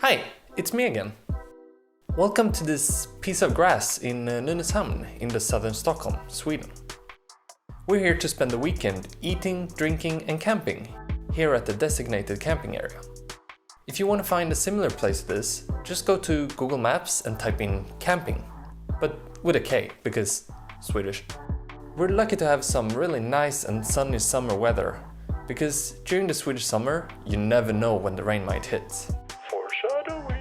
Hi, it's me again. Welcome to this piece of grass in Nynäshamn in the southern Stockholm, Sweden. We're here to spend the weekend eating, drinking and camping here at the designated camping area. If you want to find a similar place to this, just go to Google Maps and type in camping, but with a K because Swedish. We're lucky to have some really nice and sunny summer weather, because during the Swedish summer, you never know when the rain might hit. Foreshadowing!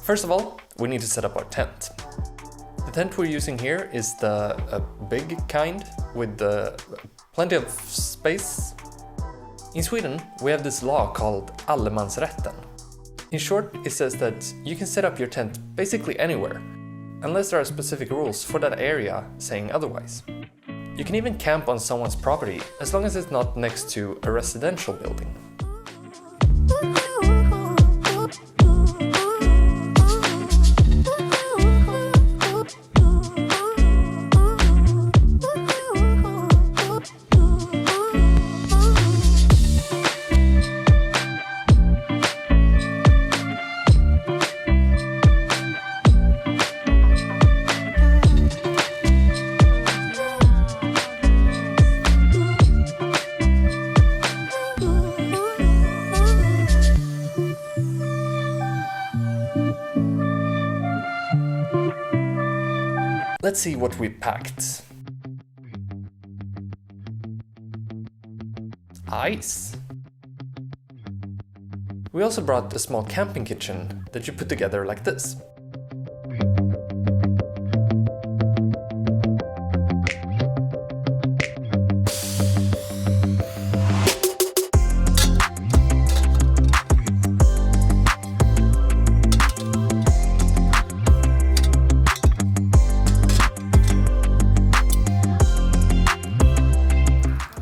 First of all, we need to set up our tent. The tent we're using here is the big kind with plenty of space. In Sweden, we have this law called allemansrätten. In short, it says that you can set up your tent basically anywhere, unless there are specific rules for that area saying otherwise. You can even camp on someone's property as long as it's not next to a residential building. Let's see what we packed. Ice. We also brought a small camping kitchen that you put together like this.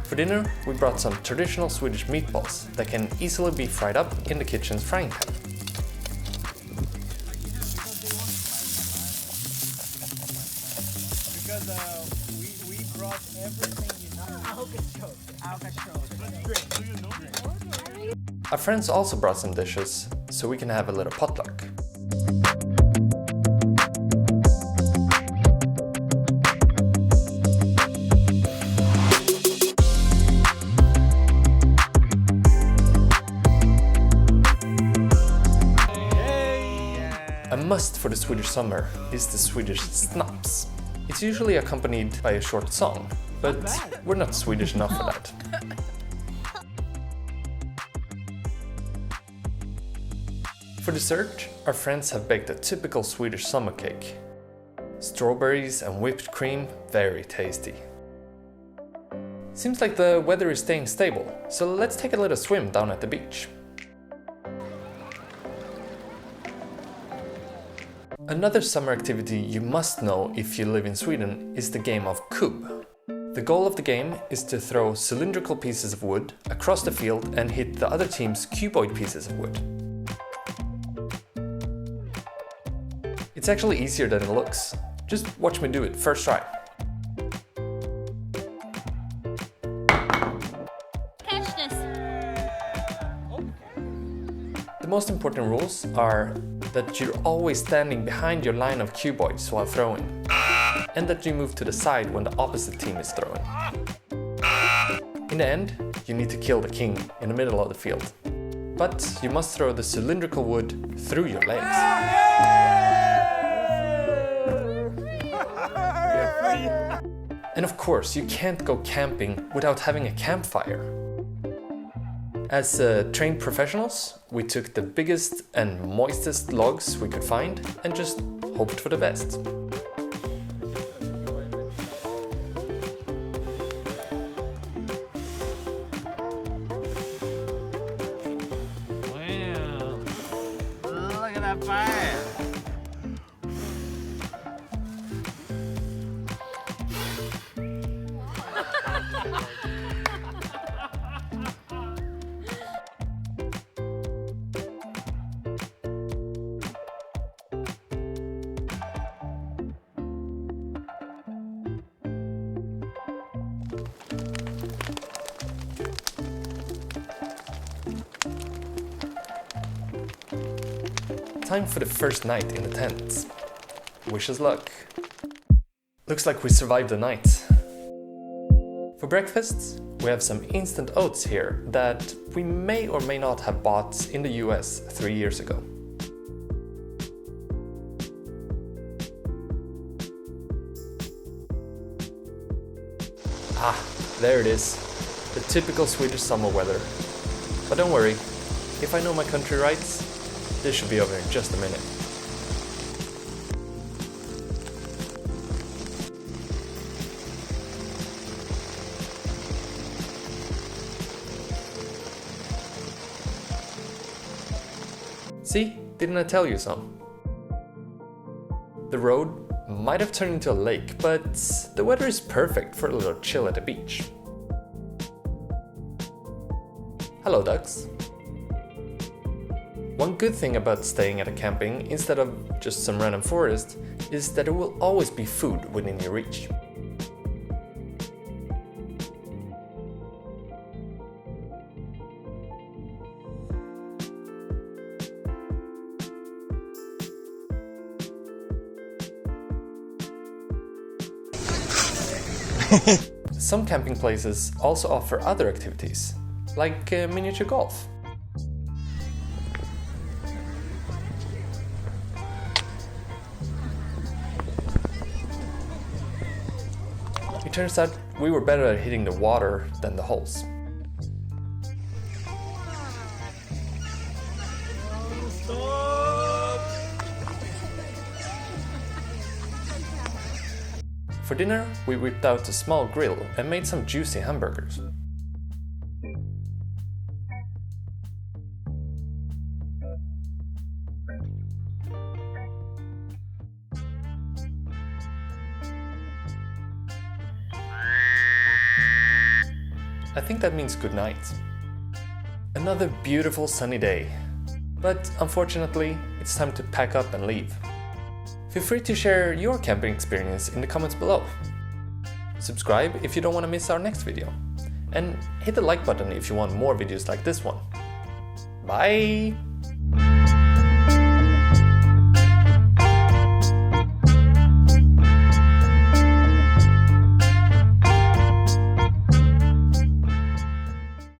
For dinner, we brought some traditional Swedish meatballs that can easily be fried up in the kitchen's frying pan. Because we brought everything you know. Our friends also brought some dishes, so we can have a little potluck. A must for the Swedish summer is the Swedish snaps. It's usually accompanied by a short song, but we're not Swedish enough for that. For dessert, our friends have baked a typical Swedish summer cake. Strawberries and whipped cream, very tasty. Seems like the weather is staying stable, so let's take a little swim down at the beach. Another summer activity you must know if you live in Sweden is the game of kubb. The goal of the game is to throw cylindrical pieces of wood across the field and hit the other team's cuboid pieces of wood. It's actually easier than it looks. Just watch me do it first try. Catch this! The most important rules are that you're always standing behind your line of cuboids while throwing, and that you move to the side when the opposite team is throwing. In the end, you need to kill the king in the middle of the field, but you must throw the cylindrical wood through your legs. And of course, you can't go camping without having a campfire. As trained professionals, we took the biggest and moistest logs we could find and just hoped for the best. Wow. Look at that fire. time for the first night in the tent. Wish us luck. Looks like we survived the night. For breakfast, we have some instant oats here that we may or may not have bought in the US 3 years ago. Ah, there it is. The typical Swedish summer weather. But don't worry, if I know my country right, this should be over in just a minute. See, didn't I tell you so? The road might have turned into a lake, but the weather is perfect for a little chill at the beach. Hello, ducks. One good thing about staying at a camping instead of just some random forest is that there will always be food within your reach. Some camping places also offer other activities, like miniature golf. It turns out we were better at hitting the water than the holes. For dinner, we whipped out a small grill and made some juicy hamburgers. I think that means good night. Another beautiful sunny day, but unfortunately, it's time to pack up and leave. Feel free to share your camping experience in the comments below. Subscribe if you don't want to miss our next video. And hit the like button if you want more videos like this one. Bye!